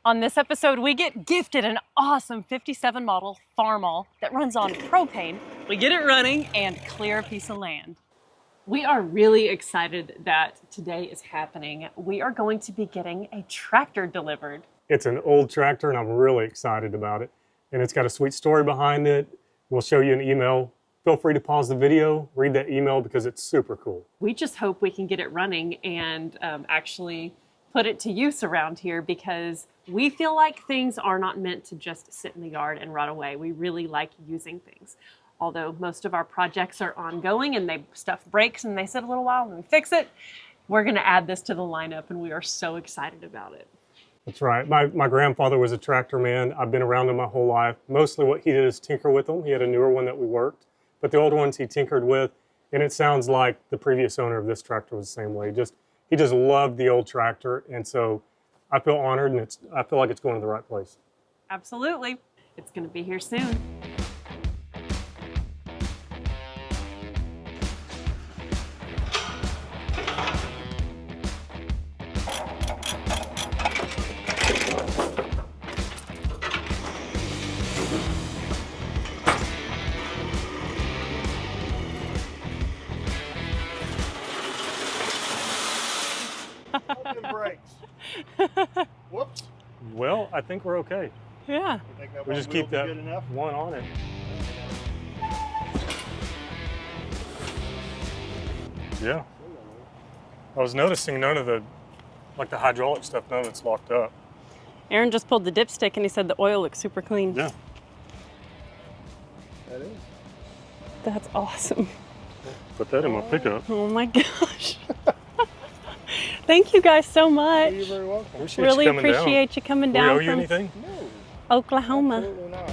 On this episode, we get gifted an awesome 57 model Farmall that runs on propane. We get it running and clear a piece of land. We are really excited that today is happening. We are going to be getting a tractor delivered. It's an old tractor and I'm really excited about it. And it's got a sweet story behind it. We'll show you an email. Feel free to pause the video, read that email because it's super cool. We just hope we can get it running and actually put it to use around here because we feel like things are not meant to just sit in the yard and rot away. We really like using things. Although most of our projects are ongoing and stuff breaks and they sit a little while and we fix it, we're gonna add this to the lineup and we are so excited about it. That's right. My grandfather was a tractor man. I've been around him my whole life. Mostly what he did is tinker with them. He had a newer one that we worked, but the old ones he tinkered with, and it sounds like the previous owner of this tractor was the same way. He just loved the old tractor, and so I feel honored, and I feel like it's going to the right place. Absolutely. It's going to be here soon. Brakes. Whoops. Well, I think we're okay. Yeah. You think that We just keep that good enough? one on it. Yeah. I was noticing none of the hydraulic stuff, none of it's locked up. Aaron just pulled the dipstick and he said the oil looks super clean. Yeah. That is. That's awesome. Put that in my pickup. Oh my gosh. Thank you guys so much. You're very welcome. Really appreciate you coming down. Do we owe you from anything? No. Oklahoma. Absolutely not.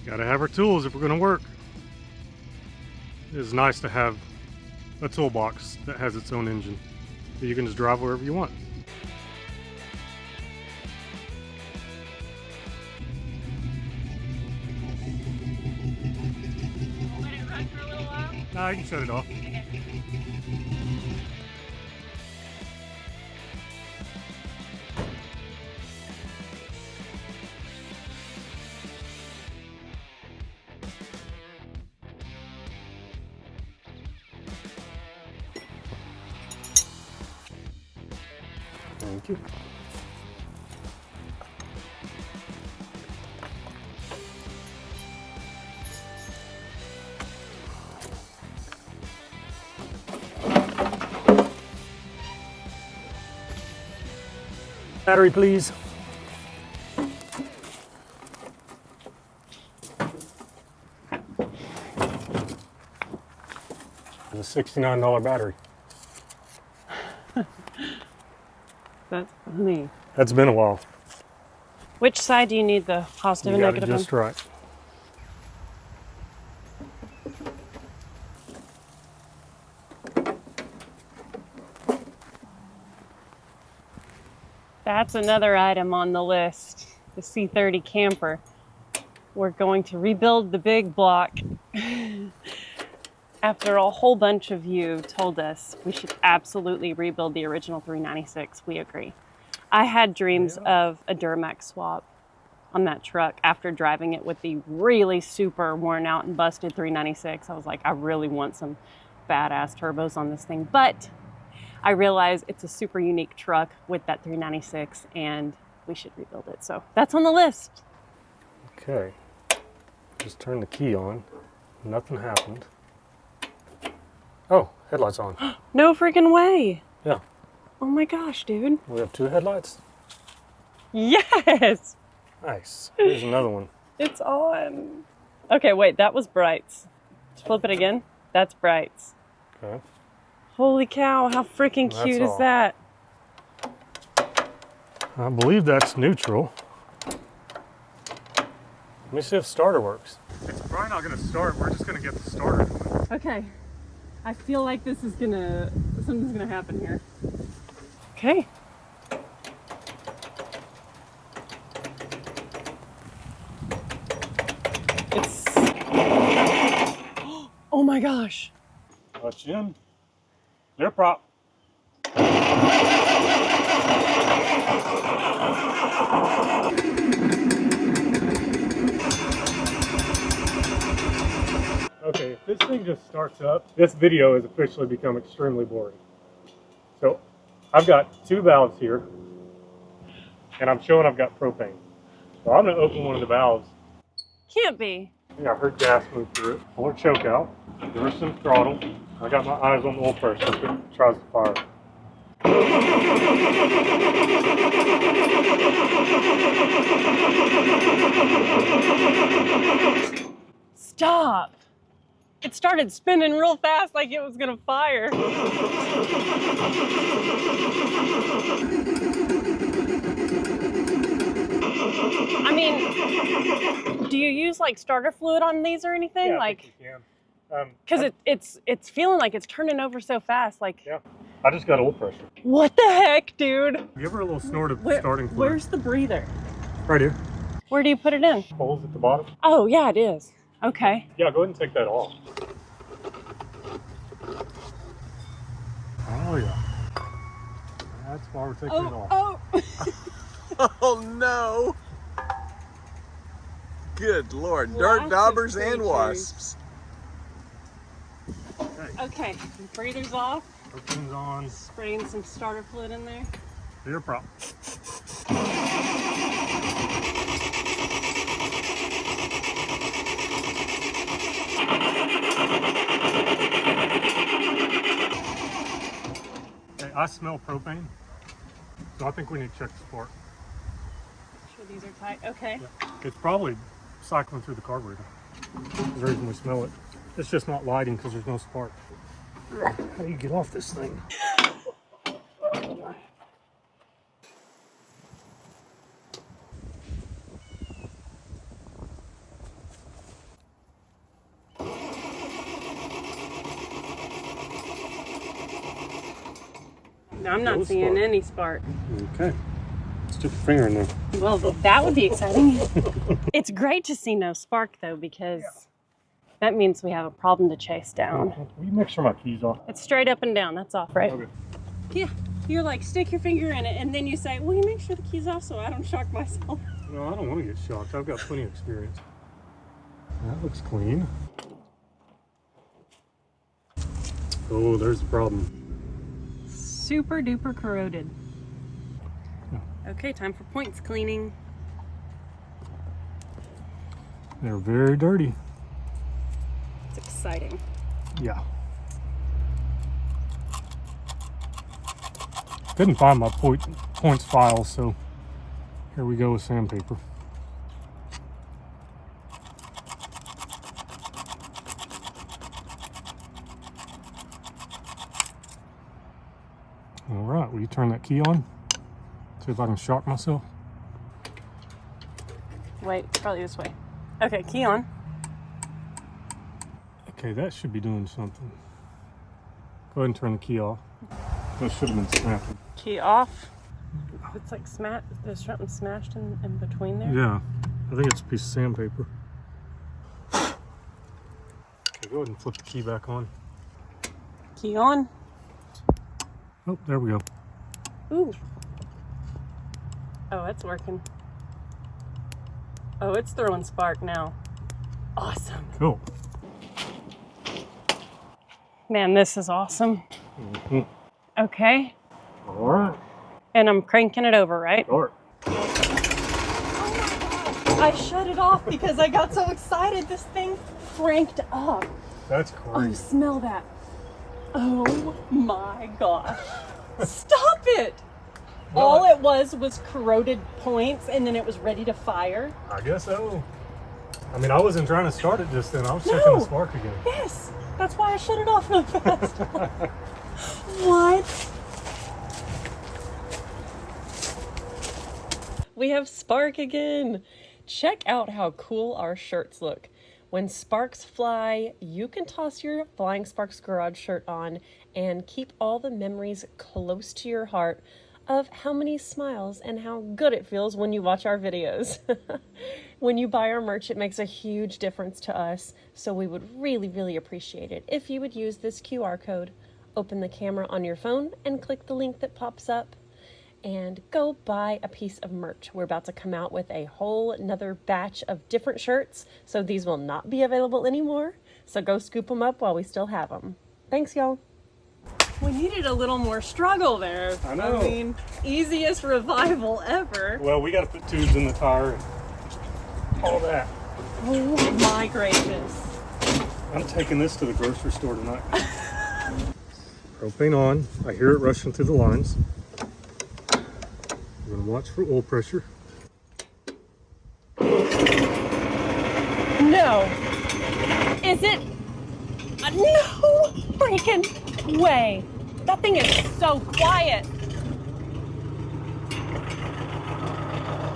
Gotta have our tools if we're gonna work. It is nice to have a toolbox that has its own engine that you can just drive wherever you want. Let it run for a little while. Nah, you can shut it off. Thank you. Battery, please. It's a $69 battery. That's funny. That's been a while. Which side do you need the positive and You got negative it just right. That's another item on the list, the C30 camper. We're going to rebuild the big block. After a whole bunch of you told us we should absolutely rebuild the original 396, we agree. I had dreams of a Duramax swap on that truck after driving it with the really super worn out and busted 396. I was like, I really want some badass turbos on this thing. But I realize it's a super unique truck with that 396 and we should rebuild it. So that's on the list. Okay. Just turn the key on. Nothing happened. Oh, headlights on. No freaking way. Yeah. Oh my gosh, dude. We have two headlights. Yes. Nice. Here's another one. It's on. Okay, wait, that was Brights. Let's flip it again. That's Brights. Okay. Holy cow, how freaking That's cute all. is that? I believe that's neutral. Let me see if starter works. It's probably not going to start. We're just going to get the starter going. Okay. I feel like this is something's gonna happen here. Okay. It's, oh my gosh. Clutch in. Clear prop. Okay, if this thing just starts up, this video has officially become extremely boring. So I've got 2 valves here, and I'm showing I've got propane. So I'm going to open one of the valves. Can't be. Yeah, I heard gas move through it. Pull our choke out. Give her some throttle. I got my eyes on the oil pressure if it tries to fire. Stop. It started spinning real fast like it was gonna fire. I mean, do you use like starter fluid on these or anything? Yeah, like, I think you can. Because it's feeling like it's turning over so fast. Like, Yeah, I just got oil pressure. what the heck, dude? Give her a little snort of starting fluid. Where's the breather? Right here. Where do you put it in? Holes at the bottom. Oh, yeah, it is. Okay. Yeah, go ahead and take that off. Oh yeah. That's why we're taking it off. Oh. Oh no! Good Lord, Well, dirt daubers and creatures. wasps. Okay, breather's off. Propane's on. Spraying some starter fluid in there. Clear prop. Okay, I smell propane, so I think we need to check the spark. Sure these are tight. Okay. Yeah. It's probably cycling through the carburetor. That's the reason we smell it. It's just not lighting because there's no spark. How do you get off this thing? I'm not No seeing spark. any spark. Okay. Stick your finger in there. Well, that would be exciting. It's great to see no spark, though, because that means we have a problem to chase down. Will you make sure my key's off? It's straight up and down. That's off, right? Okay. Yeah. You're like, stick your finger in it, and then you say, will you make sure the key's off so I don't shock myself? No, I don't want to get shocked. I've got plenty of experience. That looks clean. Oh, there's the problem. Super duper corroded. Okay, time for points cleaning. They're very dirty. It's exciting. Yeah. Couldn't find my points file, so here we go with sandpaper. All right, will you turn that key on? See if I can shock myself. Wait, it's probably this way. Okay, key on. Okay, that should be doing something. Go ahead and turn the key off. That should have been snapping. Key off. It's like there's something smashed in between there. Yeah, I think it's a piece of sandpaper. Okay, go ahead and flip the key back on. Key on. Oh, there we go. Ooh. Oh, it's working. Oh, it's throwing spark now. Awesome. Cool. Man, this is awesome. Mhm. Okay. All right. And I'm cranking it over, right? Start. I shut it off because I got so excited. This thing cranked up. That's Oh, crazy. smell that. Oh my gosh. Stop it. All it was corroded points and then it was ready to fire. I guess so. I mean, I wasn't trying to start it just then. I was checking the spark again. Yes, that's why I shut it off real fast. What? We have spark again. Check out how cool our shirts look. When sparks fly, you can toss your Flying Sparks Garage shirt on and keep all the memories close to your heart of how many smiles and how good it feels when you watch our videos. When you buy our merch, it makes a huge difference to us, so we would really, really appreciate it if you would use this QR code. Open the camera on your phone and click the link that pops up and go buy a piece of merch. We're about to come out with a whole another batch of different shirts, so these will not be available anymore. So go scoop them up while we still have them. Thanks, y'all. We needed a little more struggle there. I know. I mean, easiest revival ever. Well, we got to put tubes in the tire and all that. Oh my gracious. I'm taking this to the grocery store tonight. Propane on. I hear it rushing through the lines. I'm going to watch for oil pressure. No. Is it? No freaking way. That thing is so quiet.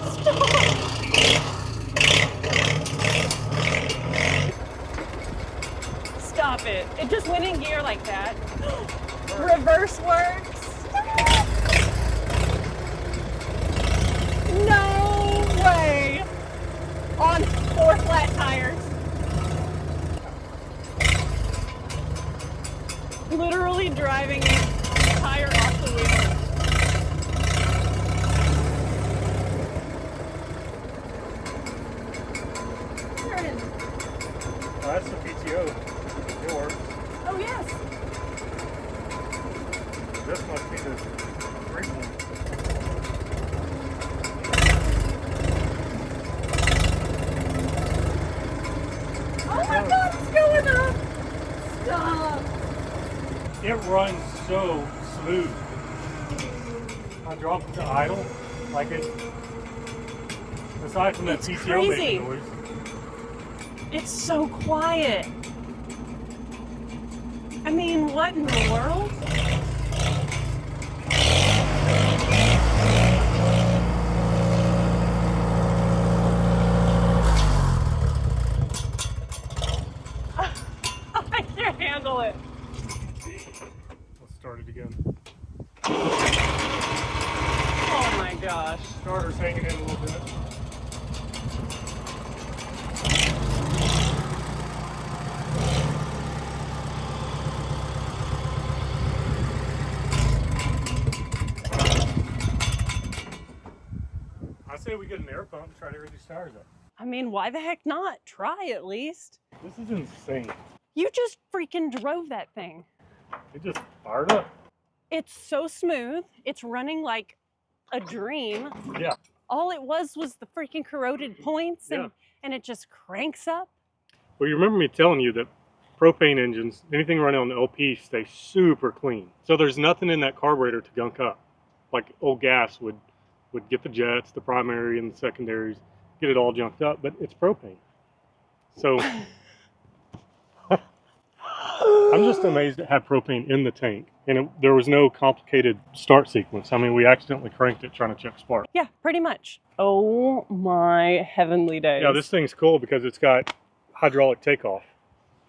Stop. Stop it. It just went in gear like that. Reverse works. No way. On 4 flat tires. Literally driving a tire off the wheel. Oh, that's the PTO. It works. Oh yes. This must be the great one. Oh my God, it's going up. Stop. It runs so smooth. I drop it to idle, like it. Aside from that It's PTO crazy. making noise. It's so quiet. I mean, what in the world? I can't handle it. Let's start it again. Oh my gosh. Starter's hanging in a little bit. I say we get an air pump and try to air these tires up. I mean, why the heck not? Try at least. This is insane. You just freaking drove that thing. It just fired up. It's so smooth. It's running like a dream. Yeah. All it was the freaking corroded points and, Yeah. and it just cranks up. Well, you remember me telling you that propane engines, anything running on the LP, stay super clean. So there's nothing in that carburetor to gunk up. Like old gas would get the jets, the primary and the secondaries, get it all junked up, but it's propane. So I'm just amazed it had propane in the tank. And there was no complicated start sequence. I mean, we accidentally cranked it trying to check spark. Yeah, pretty much. Oh my heavenly days. Yeah, this thing's cool because it's got hydraulic takeoff.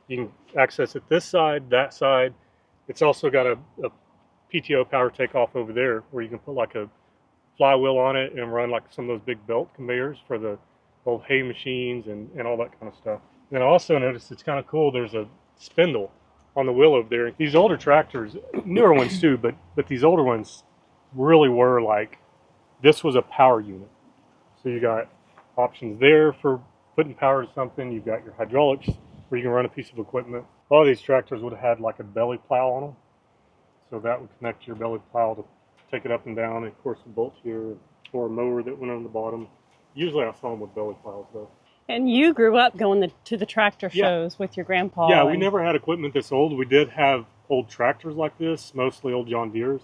You can access it this side, that side. It's also got a PTO power takeoff over there where you can put like a flywheel on it and run like some of those big belt conveyors for the old hay machines and all that kind of stuff. And I also noticed it's kind of cool. There's a spindle on the wheel over there. These older tractors, newer ones too, but these older ones really were like, this was a power unit. So you got options there for putting power to something. You've got your hydraulics where you can run a piece of equipment. A lot of these tractors would have had like a belly plow on them. So that would connect to your belly plow to take it up and down. And of course a bolt here or a mower that went on the bottom. Usually I saw them with belly plows though. And you grew up going to the tractor shows with your grandpa. Yeah, we never had equipment this old. We did have old tractors like this, mostly old John Deeres.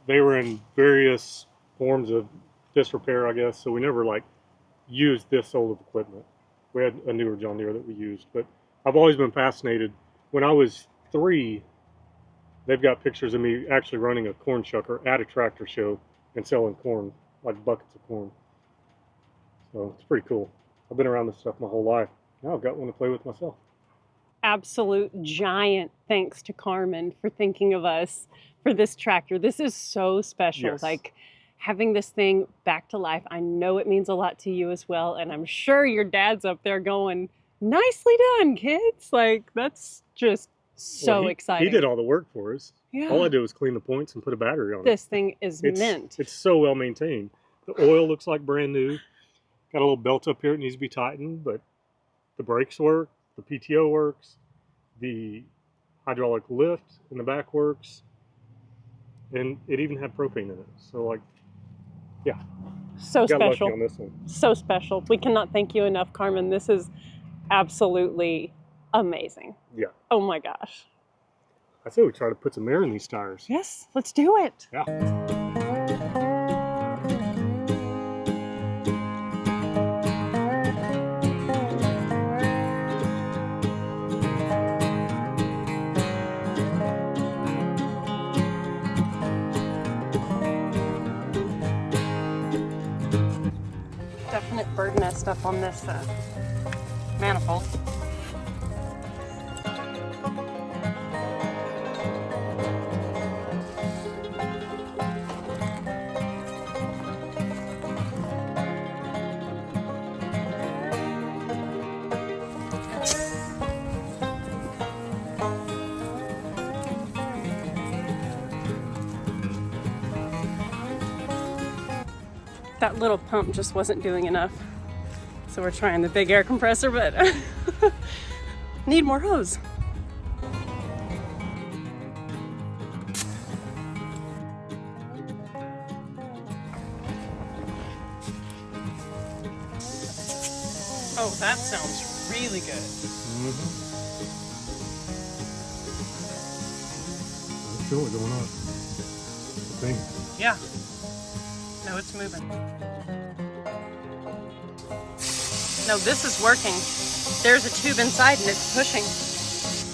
They were in various forms of disrepair, I guess, so we never like used this old equipment. We had a newer John Deere that we used, but I've always been fascinated. When I was 3, they've got pictures of me actually running a corn shucker at a tractor show and selling corn, like buckets of corn. So it's pretty cool. I've been around this stuff my whole life. Now I've got one to play with myself. Absolute giant thanks to Carmen for thinking of us for this tractor. This is so special. Yes. Like having this thing back to life. I know it means a lot to you as well. And I'm sure your dad's up there going, nicely done, kids. Like that's just so exciting. He did all the work for us. Yeah. All I did was clean the points and put a battery on it. This thing is mint. It's so well maintained. The oil looks like brand new. Got a little belt up here that needs to be tightened, but the brakes work, the PTO works, the hydraulic lift in the back works, and it even had propane in it. So like, yeah. So got special. lucky on this one. So special. We cannot thank you enough, Carmen. This is absolutely amazing. Yeah. Oh my gosh. I say we try to put some air in these tires. Yes, let's do it. Yeah. Definite bird nest up on this manifold. That little pump just wasn't doing enough. So we're trying the big air compressor, but need more hose. Oh, that sounds really good. I feel it going up. The thing. Yeah. No, it's moving. No, this is working. There's a tube inside and it's pushing.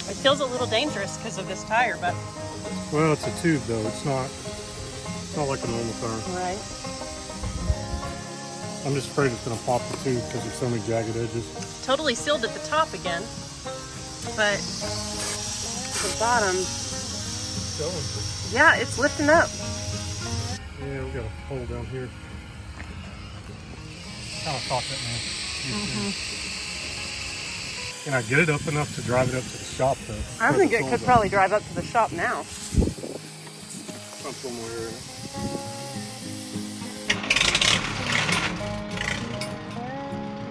It feels a little dangerous because of this tire, but... Well, it's a tube though. It's not like a normal tire. Right. I'm just afraid it's going to pop the tube because there's so many jagged edges. Totally sealed at the top again, but the bottom, yeah, it's lifting up. Yeah, we got a hole down here. Kind of caught that man. Can I get it up enough to drive it up to the shop though? I think it could probably drive up to the shop now. Pump one more air in it.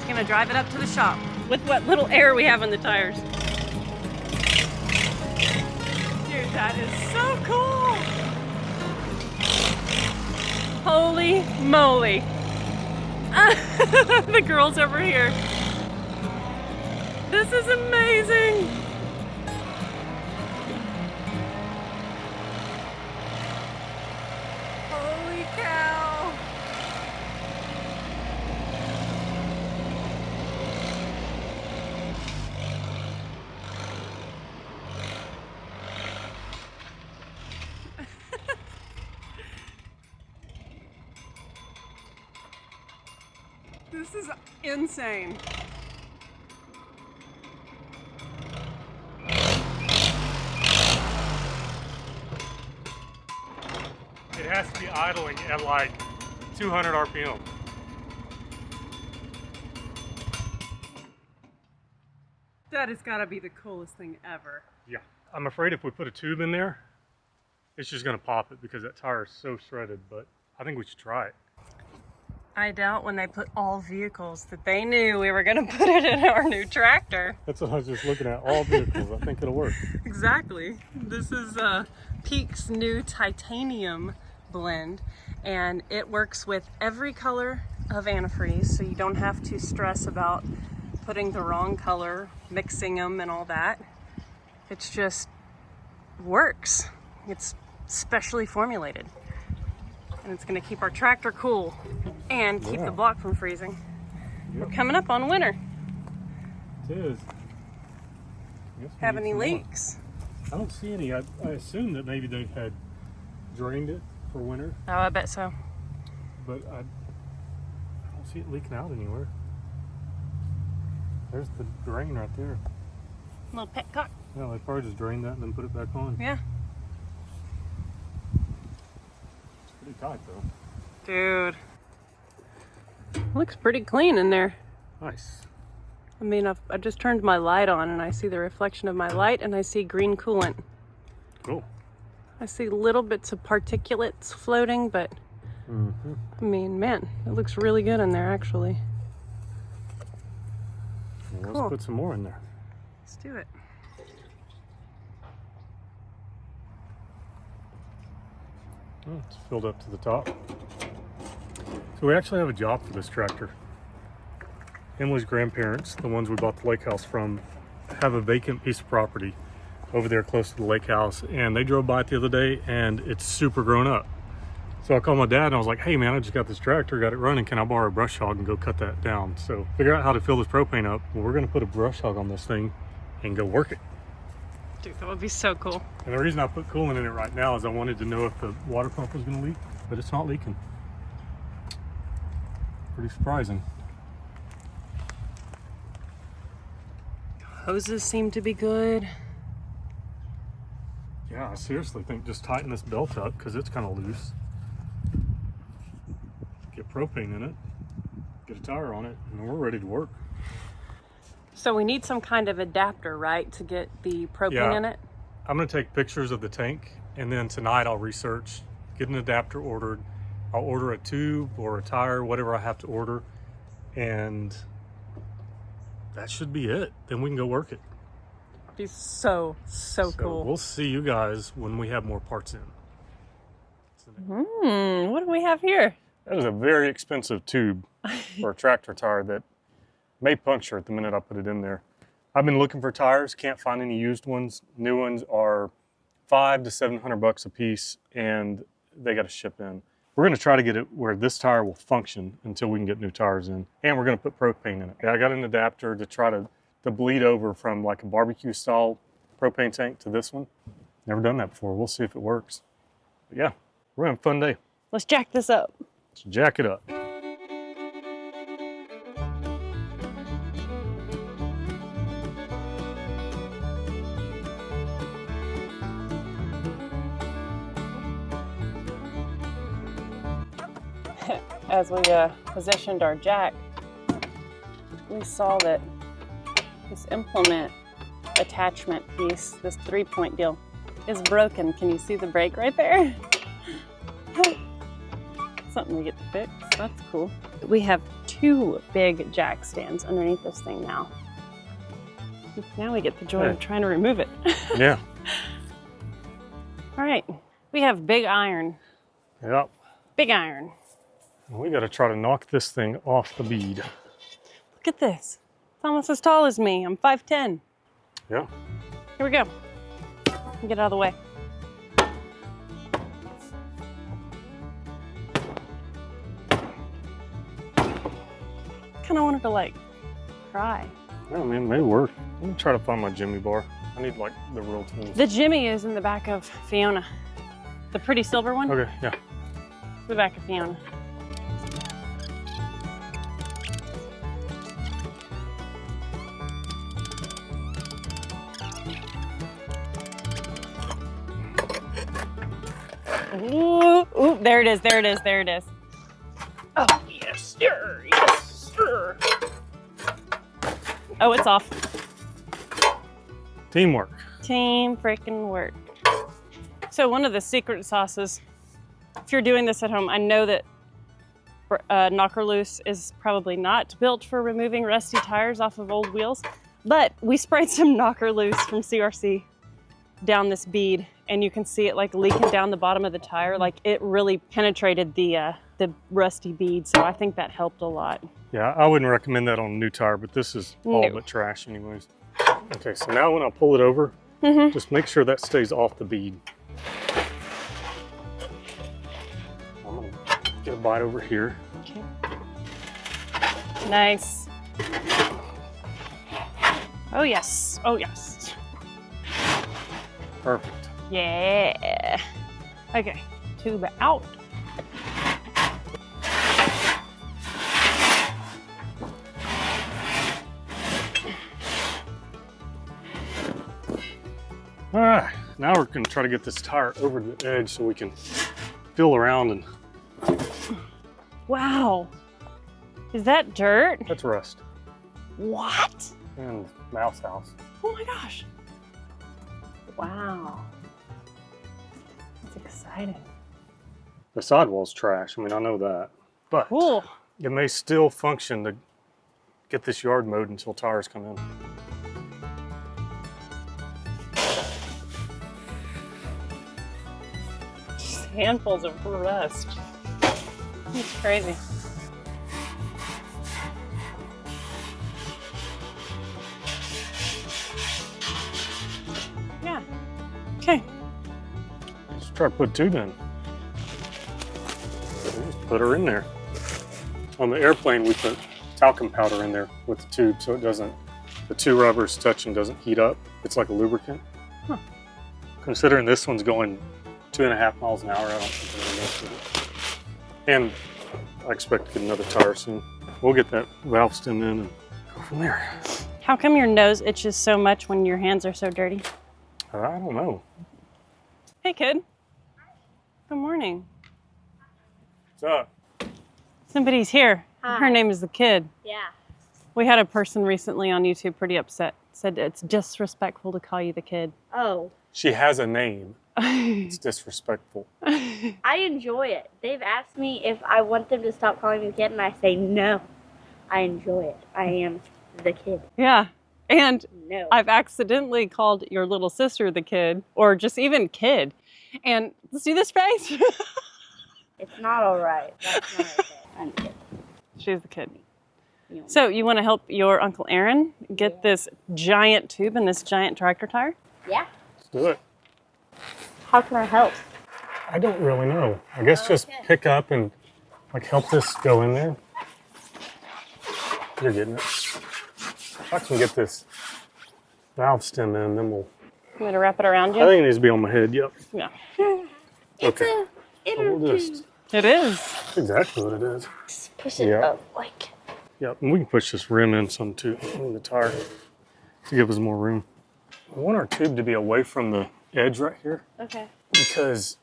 Gonna drive it up to the shop with what little air we have in the tires. Dude, that is so cool! Holy moly! The girls over here. This is amazing! Holy cow! This is insane. It has to be idling at like 200 RPM. That has got to be the coolest thing ever. Yeah. I'm afraid if we put a tube in there, it's just going to pop it because that tire is so shredded, but I think we should try it. I doubt when they put all vehicles that they knew we were going to put it in our new tractor. That's what I was just looking at, all vehicles. I think it'll work. Exactly. This is Peak's new titanium blend, and it works with every color of antifreeze, so you don't have to stress about putting the wrong color, mixing them and all that. It's just works. It's specially formulated. And it's going to keep our tractor cool and keep the block from freezing. We're coming up on winter. It is. Have any leaks? I don't see any. I assume that maybe they had drained it for winter, Oh, I bet so. but I don't see it leaking out anywhere. There's the drain right there. Little petcock. Yeah, they probably just drained that and then put it back on. Yeah. It's pretty tight though. Dude. Looks pretty clean in there. Nice. I mean, I just turned my light on and I see the reflection of my light and I see green coolant. Cool. I see little bits of particulates floating, but I mean, man, it looks really good in there actually. Well, Cool. let's put some more in there. Let's do it. Oh, it's filled up to the top. So we actually have a job for this tractor. Emily's grandparents, the ones we bought the lake house from, have a vacant piece of property over there close to the lake house, and they drove by it the other day and it's super grown up. So I called my dad and I was like, hey man, I just got this tractor, got it running, can I borrow a brush hog and go cut that down? So figure out how to fill this propane up. Well, we're gonna put a brush hog on this thing and go work it. Dude, that would be so cool. And the reason I put coolant in it right now is I wanted to know if the water pump was gonna leak, but it's not leaking. Pretty surprising. Hoses seem to be good. Yeah, I seriously think just tighten this belt up because it's kind of loose. Get propane in it, get a tire on it, and we're ready to work. So we need some kind of adapter, right, to get the propane in it? I'm gonna take pictures of the tank, and then tonight I'll research, get an adapter ordered. I'll order a tube or a tire, whatever I have to order, and that should be it. Then we can go work it. Be so cool. We'll see you guys when we have more parts in. What do we have here? That is a very expensive tube for a tractor tire that may puncture at the minute I put it in there. I've been looking for tires, can't find any used ones. New ones are $500 to $700 a piece, and they got to ship in. We're going to try to get it where this tire will function until we can get new tires in, and we're going to put propane in it. Yeah, I got an adapter to try to bleed over from like a barbecue style propane tank to this one. Never done that before. We'll see if it works. But yeah, we're having a fun day. Let's jack this up. Let's jack it up. As we positioned our jack, we saw that this implement attachment piece, this 3-point deal, is broken. Can you see the break right there? Something we get to fix. That's cool. We have 2 big jack stands underneath this thing now. Now we get the joy of trying to remove it. Yeah. All right. We have big iron. Yep. Big iron. We got to try to knock this thing off the bead. Look at this. It's almost as tall as me. I'm 5'10". Yeah. Here we go. Get out of the way. Kind of wanted to like cry. Yeah, man, may work. Let me try to find my Jimmy bar. I need like the real tools. The Jimmy is in the back of Fiona. The pretty silver one? Okay, yeah. The back of Fiona. Ooh, ooh, there it is, there it is, there it is. Oh, yes, sir, yes, sir. Oh, it's off. Teamwork. Team freaking work. So one of the secret sauces, if you're doing this at home, I know that knocker loose is probably not built for removing rusty tires off of old wheels, but we sprayed some knocker loose from CRC down this bead, and you can see it like leaking down the bottom of the tire. Like it really penetrated the rusty bead, so I think that helped a lot. Yeah, I wouldn't recommend that on a new tire, but this is all but trash anyways. Okay, so now when I pull it over, just make sure that stays off the bead. I'm gonna get a bite over here. Okay. Nice. Oh yes. Oh yes. Perfect. Yeah. Okay, tube out. All right, now we're gonna try to get this tire over the edge so we can feel around and... Wow. Is that dirt? That's rust. What? And mouse house. Oh my gosh. Wow. That's exciting. The sidewall's trash, I mean, I know that. But Cool. it may still function to get this yard mowed until tires come in. Just handfuls of rust. It's crazy. Yeah. Okay. Let's try to put a tube in. Just put her in there. On the airplane, we put talcum powder in there with the tube so it doesn't, the two rubbers touch and doesn't heat up. It's like a lubricant. Huh. Considering this one's going 2.5 miles an hour, I don't think I'm gonna mess with it. And I expect to get another tire soon. We'll get that valve stem in and go from there. How come your nose itches so much when your hands are so dirty? I don't know. Hey, kid. Good morning. What's up? Somebody's here. Hi. Her name is the kid. Yeah. We had a person recently on YouTube pretty upset. Said it's disrespectful to call you the kid. Oh, She has a name. It's disrespectful. I enjoy it. They've asked me if I want them to stop calling me the kid, and I say no. I enjoy it. I am the kid. Yeah. And No. I've accidentally called your little sister the kid, or just even kid. And see this face? It's not all right. That's not okay. I'm the kid. She's the kid. You know. So you want to help your Uncle Aaron get this giant tube and this giant tractor tire? Yeah. Let's do it. How can I help? I don't really know. I guess just pick up and like help this go in there. You're getting it. If I can get this valve stem in, then we'll... I'm going to wrap it around I you. think it needs to be on my head, yep. Yeah. Okay. Inner We'll just... tube. It is. That's exactly what it is. Just push it Yeah. up like. Yep, and we can push this rim in some too, in the tire, to give us more room. I want our tube to be away from the edge right here, Okay. because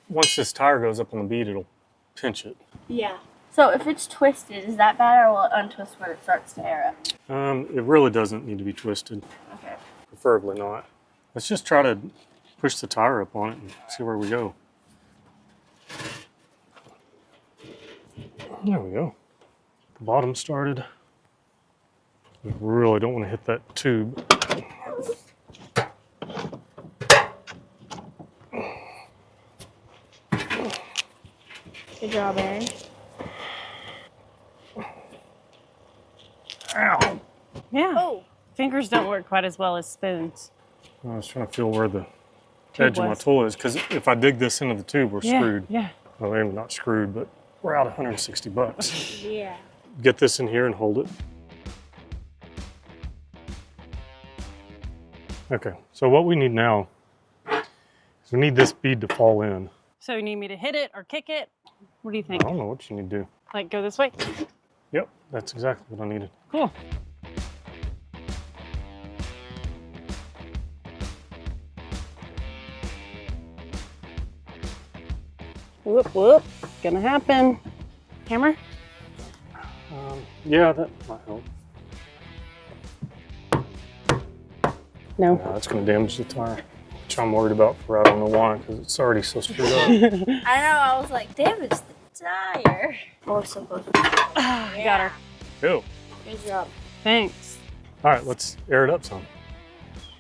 once this tire goes up on the bead, it'll pinch it. Yeah. So if it's twisted, is that bad, or will it untwist when it starts to air up? It really doesn't need to be twisted, Okay. preferably not. Let's just try to push the tire up on it and see where we go. There we go. The bottom started. We really don't want to hit that tube. Good job, Aaron. Ow! Yeah. Oh. Fingers don't work quite as well as spoons. I was trying to feel where the Tube edge of my was. tool is, because if I dig this into the tube, we're screwed. Yeah. Well, maybe not screwed, but we're out $160. Yeah. Get this in here and hold it. Okay, so what we need now is we need this bead to fall in. So you need me to hit it or kick it? What do you I think? don't know what you need to do. Like go this way? Yep, that's exactly what I needed. Cool. Whoop, whoop. Gonna happen. Hammer? Yeah, that might help. No. No, that's going to damage the tire, which I'm worried about for I don't know why, because it's already so screwed up. I know. I was like, damage the tire. Or so close. I got her. Cool. Good job. Thanks. All right, let's air it up some.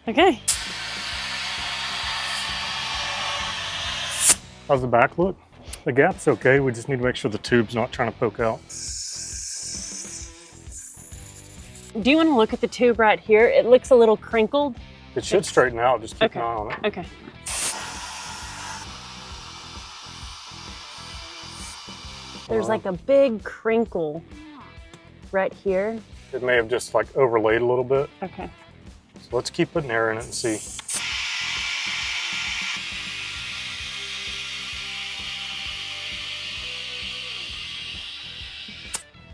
Okay. How's the back look? The gap's okay. We just need to make sure the tube's not trying to poke out. Do you want to look at the tube right here? It looks a little crinkled. It should straighten out. Just keep Okay. an eye on it. Okay. There's like a big crinkle right here. It may have just like overlaid a little bit. Okay. So let's keep putting air in it and see.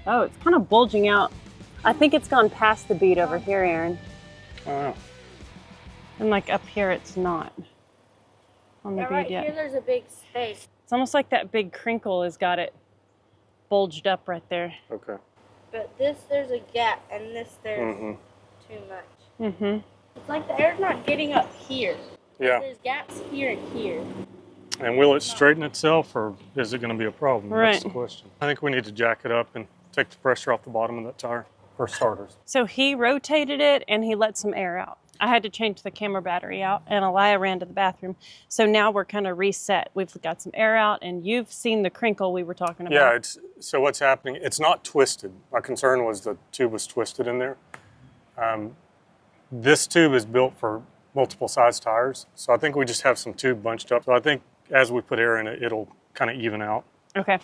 Oh, it's kind of bulging out. I think it's gone past the bead over here, Aaron. Oh, And like up here, it's not on the Yeah, bead right yet. here there's a big space. It's almost like that big crinkle has got it bulged up right there. okay. But this, there's a gap, and this, there's Mm-hmm. too much. Mm-hmm. It's like the air's not getting up here. Yeah. There's gaps here and here. And will it straighten itself, or is it going to be a problem? Right. That's the question. I think we need to jack it up and take the pressure off the bottom of that tire for starters. So he rotated it and he let some air out. I had to change the camera battery out, and Elia ran to the bathroom. So now we're kind of reset. We've got some air out, and you've seen the crinkle we were talking about. Yeah, so what's happening, it's not twisted. My concern was the tube was twisted in there. This tube is built for multiple size tires, so I think we just have some tube bunched up. So I think as we put air in it, it'll kind of even out. Okay.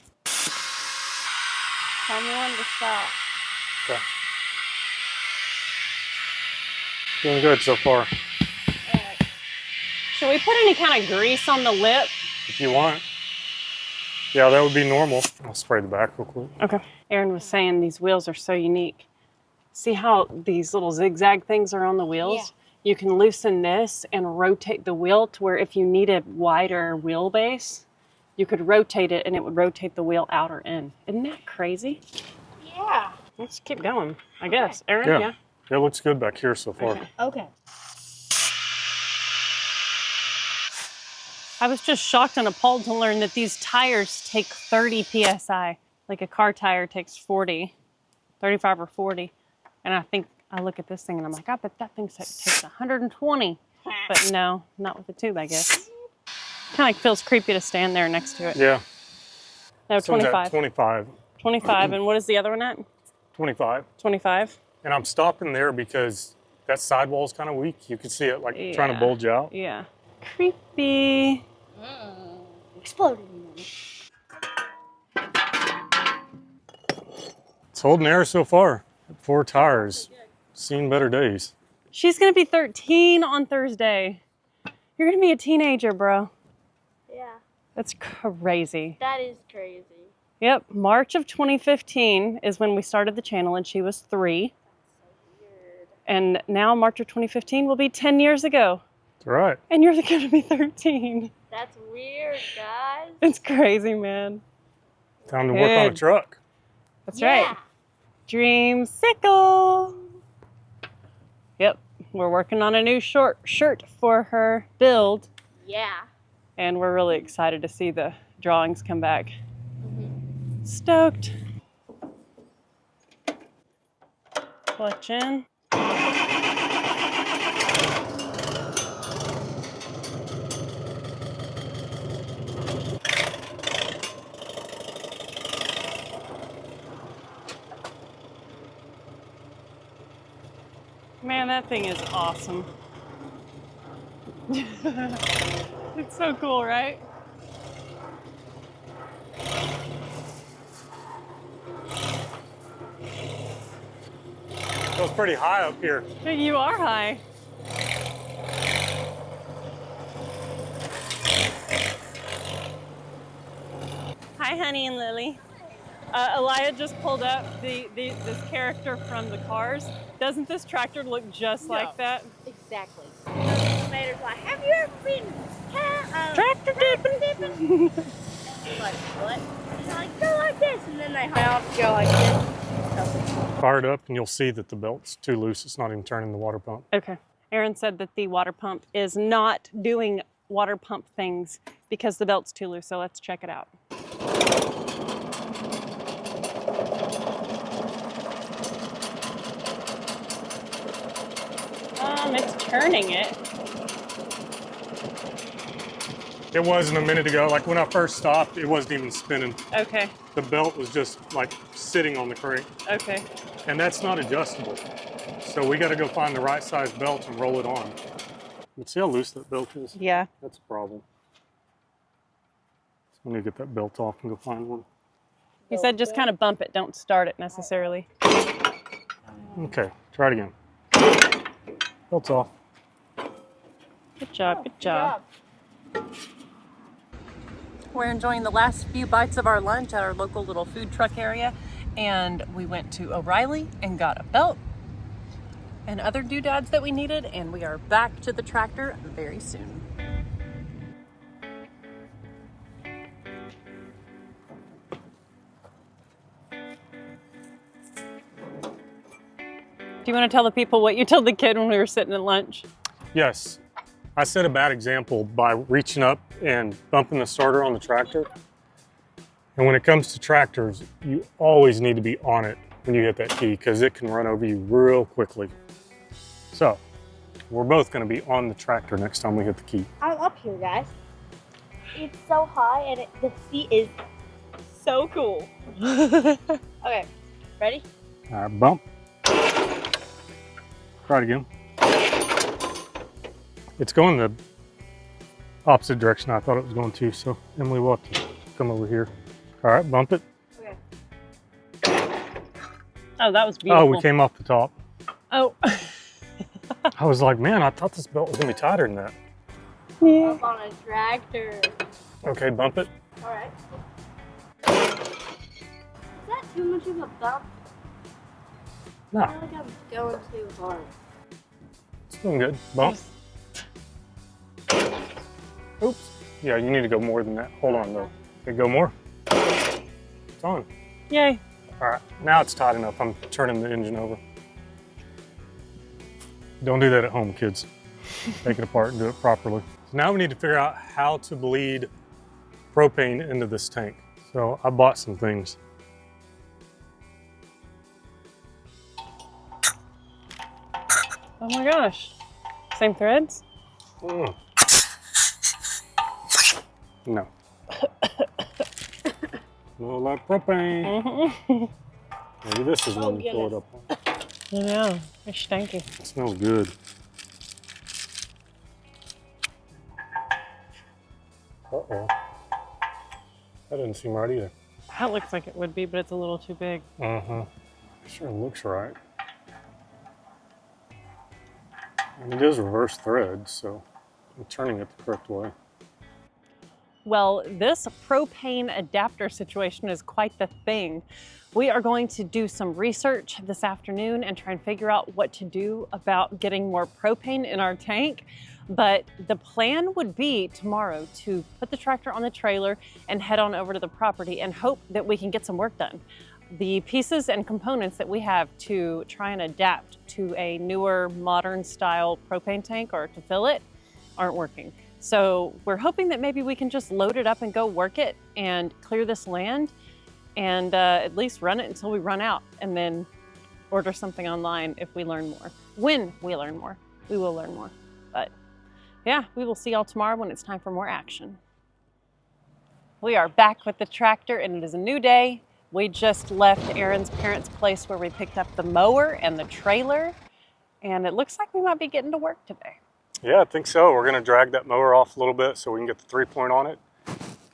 Tell me when to stop. Okay. Doing good so far. Alright. Should we put any kind of grease on the lip? If you want. Yeah, that would be normal. I'll spray the back real quick. Okay. Aaron was saying these wheels are so unique. See how these little zigzag things are on the wheels? Yeah. You can loosen this and rotate the wheel to where if you need a wider wheelbase, you could rotate it and it would rotate the wheel out or in. Isn't that crazy? Yeah. Let's keep going, I guess. Aaron, Yeah. yeah? It looks good back here so far. Okay. Okay. I was just shocked and appalled to learn that these tires take 30 PSI. Like a car tire takes 40, 35 or 40. And I think I look at this thing and I'm like, I bet that thing takes 120. But no, not with the tube, I guess. Kind of feels creepy to stand there next to it. Yeah. No, This one's at 25. 25. 25. And what is the other one at? 25. 25? And I'm stopping there because that sidewall is kind of weak. You can see it like trying to Yeah. bulge out. Yeah. Creepy. Exploded. It's holding air so far. 4 tires. Seen better days. She's going to be 13 on Thursday. You're going to be a teenager, bro. Yeah. That's crazy. That is crazy. Yep, March of 2015 is when we started the channel and she was 3. Weird. And now March of 2015 will be 10 years ago. That's right. And you're going to be 13. That's weird, guys. It's crazy, man. Time to work on a Good. truck. That's Yeah. right. Dreamsicle. Yep, we're working on a new short shirt for her build. Yeah. And we're really excited to see the drawings come back. Stoked. Clutch in. Man, that thing is awesome. It's so cool, right? Feels pretty high up here. You are high. Hi, Honey and Lily. Elia just pulled up this character from the Cars. Doesn't this tractor look just like that? Exactly. Tomatoes like, have you ever been Tractor dipping. like what? And they're like, go like this, and then they go like this. Fire it up and you'll see that the belt's too loose. It's not even turning the water pump. Okay. Aaron said that the water pump is not doing water pump things because the belt's too loose, so let's check it out. It's turning it. It wasn't a minute ago. Like when I first stopped, it wasn't even spinning. Okay, The belt was just like sitting on the crank. okay. And that's not adjustable. So we got to go find the right size belt and roll it on. But see how loose that belt is? Yeah. That's a problem. So we need to get that belt off and go find one. He said just kind of bump it, don't start it necessarily. Okay, try it again. Belt's off. Good job, good job. We're enjoying the last few bites of our lunch at our local little food truck area, and we went to O'Reilly and got a belt and other doodads that we needed, and we are back to the tractor very soon. Do you want to tell the people what you told the kid when we were sitting at lunch? Yes, I set a bad example by reaching up and bumping the starter on the tractor. And when it comes to tractors, you always need to be on it when you hit that key because it can run over you real quickly. So we're both going to be on the tractor next time we hit the key. I'm up here, guys. It's so high and the seat is so cool. Okay, ready? All right, bump. Try it again. It's going the opposite direction I thought it was going to, so Emily will have to come over here. All right, bump it. Okay. Oh, that was beautiful. Oh, we came off the top. Oh. I was like, man, I thought this belt was gonna be tighter than that. Yeah. Up on a tractor. Okay, bump it. All right. Is that too much of a bump? I No, feel like I'm going too hard. it's doing good. Bump. Oops. Yeah, you need to go more than that. Hold on though. Okay, go more. It's on. Yay. All right, now it's tight enough. I'm turning the engine over. Don't do that at home, kids. Take it apart and do it properly. So now we need to figure out how to bleed propane into this tank. So I bought some things. Oh my gosh. Same threads? Mm. No. No, like propane. Maybe this is one you pull it up on. I know. It's stinky. It smells good. Uh-oh. That doesn't seem right either. That looks like it would be, but it's a little too big. Uh-huh. Sure looks right. And it is reverse thread, so I'm turning it the correct way. Well, this propane adapter situation is quite the thing. We are going to do some research this afternoon and try and figure out what to do about getting more propane in our tank. But the plan would be tomorrow to put the tractor on the trailer and head on over to the property and hope that we can get some work done. The pieces and components that we have to try and adapt to a newer modern style propane tank or to fill it aren't working. So we're hoping that maybe we can just load it up and go work it and clear this land and at least run it until we run out and then order something online if we learn more. When we learn more, we will learn more. But yeah, we will see y'all tomorrow when it's time for more action. We are back with the tractor and it is a new day. We just left Aaron's parents' place where we picked up the mower and the trailer, and it looks like we might be getting to work today. Yeah, I think so. We're gonna drag that mower off a little bit so we can get the 3-point on it,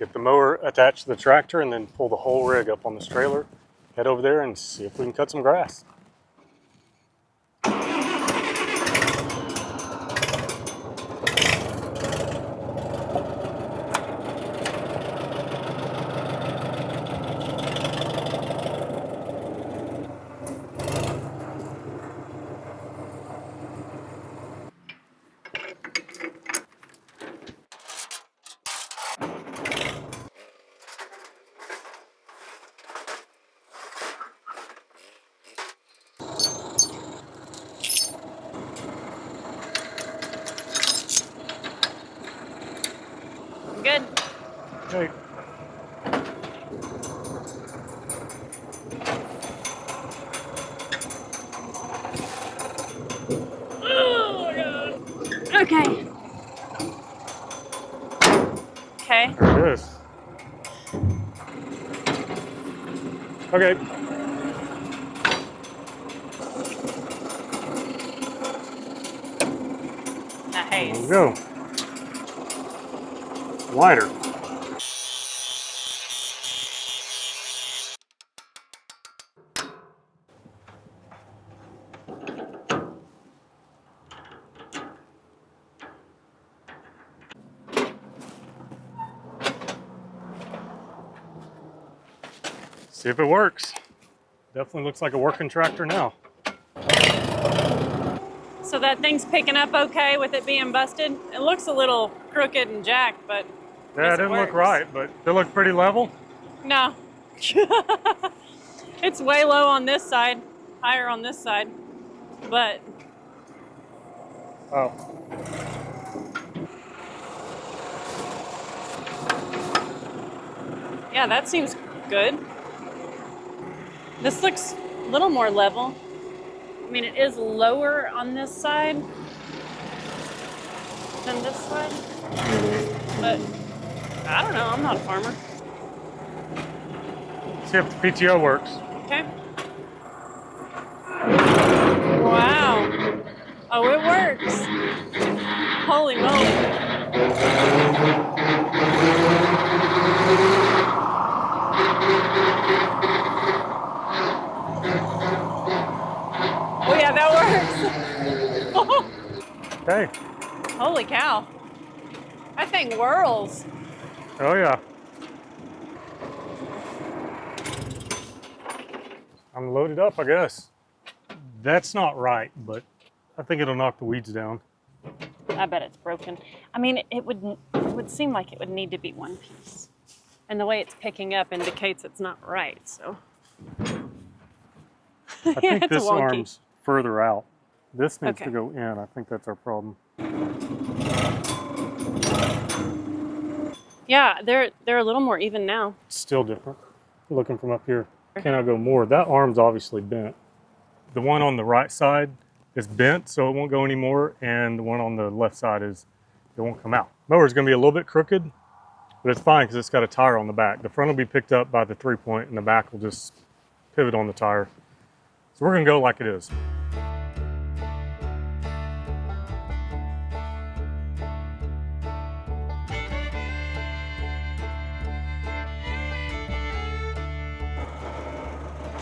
get the mower attached to the tractor, and then pull the whole rig up on this trailer, head over there and see if we can cut some grass. Good. Okay. Okay. Okay. There it is. Okay. There Nice. we go. Lighter. See if it works. Definitely looks like a working tractor now. So that thing's picking up okay with it being busted? It looks a little crooked and jacked, but Yeah, it didn't look right, but it looked pretty level. no. It's way low on this side, higher on this side, but oh. Yeah, that seems good. This looks a little more level. I mean, it is lower on this side than this side, but I don't know, I'm not a farmer. See if the PTO works. Okay. Wow. Oh, it works. Holy moly. Oh yeah, that works. Okay. Holy cow. That thing whirls. Oh yeah. I'm loaded up, I guess. That's not right, but I think it'll knock the weeds down. I bet it's broken. I mean, it would seem like it would need to be one piece. And the way it's picking up indicates it's not right, so. I think It's this wonky. arm's further out. This needs Okay. to go in. I think that's our problem. Yeah, they're a little more even now. It's still different. Looking from up here, can I go more? That arm's obviously bent. The one on the right side is bent, so it won't go anymore, and the one on the left side it won't come out. Mower's gonna be a little bit crooked, but it's fine because it's got a tire on the back. The front will be picked up by the 3-point, and the back will just pivot on the tire. So we're gonna go like it is.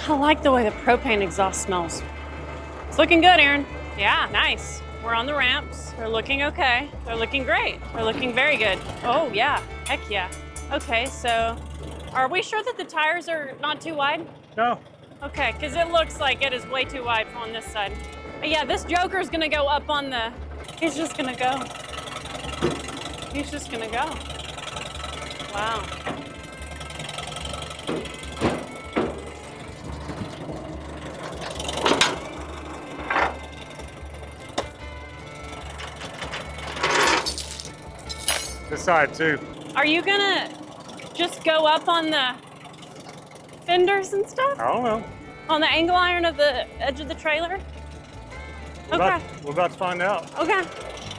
I like the way the propane exhaust smells. It's looking good, Aaron. Yeah, nice. We're on the ramps. They're looking okay. They're looking great. They're looking very good. Oh, yeah. Heck yeah. Okay, so are we sure that the tires are not too wide? No. Okay, because it looks like it is way too wide on this side. But yeah, this Joker's gonna go up on the, he's just gonna go. He's just gonna go. Wow. This side too. Are you gonna just go up on the fenders and stuff? I don't know. On the angle iron of the edge of the trailer? Okay. We're about to find out. Okay.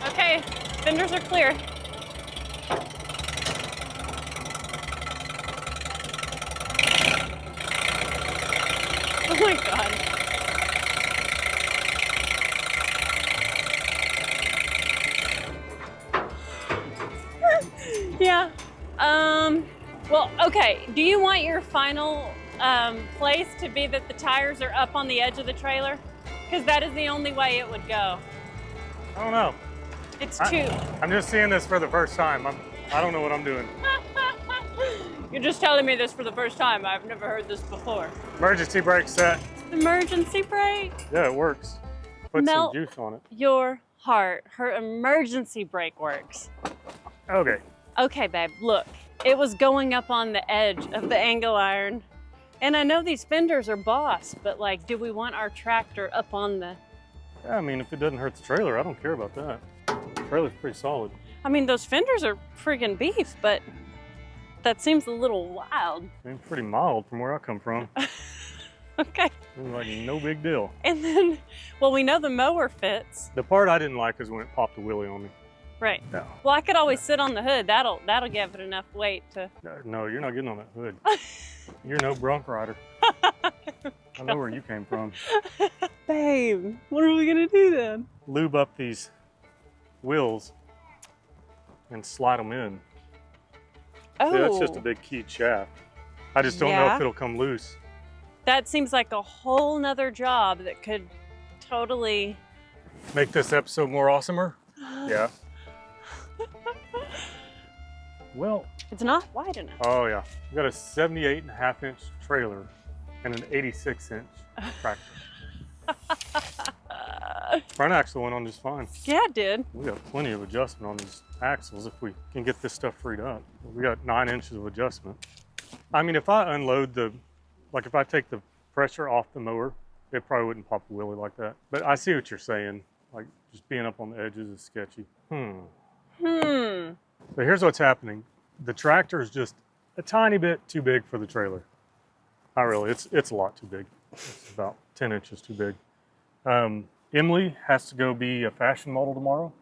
Okay. Fenders are clear. Oh my God. Yeah. Well, okay. Do you want your final place to be that the tires are up on the edge of the trailer? Because that is the only way it would go. I don't know. It's too. I'm just seeing this for the first time. I don't know what I'm doing. You're just telling me this for the first time. I've never heard this before. Emergency brake set. Emergency brake. Yeah, it works. Put Melt some juice on it. your heart. Her emergency brake works. Okay. Okay, babe, look. It was going up on the edge of the angle iron. And I know these fenders are boss, but like, do we want our tractor up on the... Yeah, I mean, if it doesn't hurt the trailer, I don't care about that. The trailer's pretty solid. I mean, those fenders are friggin' beef, but that seems a little wild. I mean, pretty mild from where I come from. Okay. Seems like no big deal. And then, well, we know the mower fits. The part I didn't like is when it popped a wheelie on me. Right. No. Well, I could always sit on the hood. That'll give it enough weight to... No, you're not getting on that hood. You're no bronc rider. I know where you came from. Babe, what are we gonna do then? Lube up these wheels and slide them in. Oh, See, that's just a big keyed shaft. I just don't know Yeah. if it'll come loose. that seems like a whole nother job that could totally... Make this episode more awesomer? Yeah. Well, It's not wide enough. oh yeah. We got a 78.5-inch trailer and an 86-inch tractor. Front axle went on just fine. Yeah, it did. We got plenty of adjustment on these axles if we can get this stuff freed up. We got 9 inches of adjustment. I mean, if I unload if I take the pressure off the mower, it probably wouldn't pop a wheelie like that. But I see what you're saying. Like, just being up on the edges is sketchy. So here's what's happening. The tractor is just a tiny bit too big for the trailer. Not really, it's a lot too big. It's about 10 inches too big. Emily has to go be a fashion model tomorrow,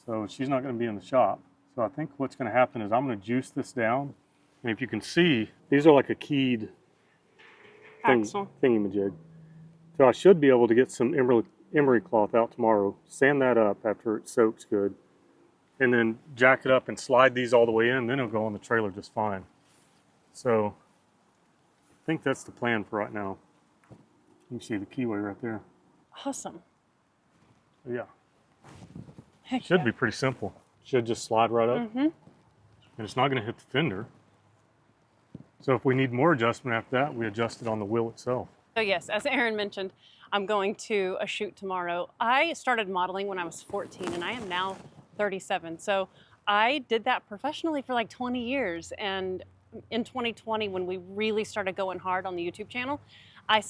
so she's not going to be in the shop. So I think what's going to happen is I'm going to juice this down. And if you can see, these are like a keyed Axle. thingy-majig. So I should be able to get some emery cloth out tomorrow, sand that up after it soaks good, and then jack it up and slide these all the way in, then it'll go on the trailer just fine. So I think that's the plan for right now. You can see the keyway right there. Awesome. Yeah, Heck should yeah. be pretty simple. Should just slide right up, and it's not going to hit the fender. So if we need more adjustment after that, we adjust it on the wheel itself. So yes, as Aaron mentioned, I'm going to a shoot tomorrow. I started modeling when I was 14 and I am now 37. So I did that professionally for like 20 years. And in 2020, when we really started going hard on the YouTube channel, I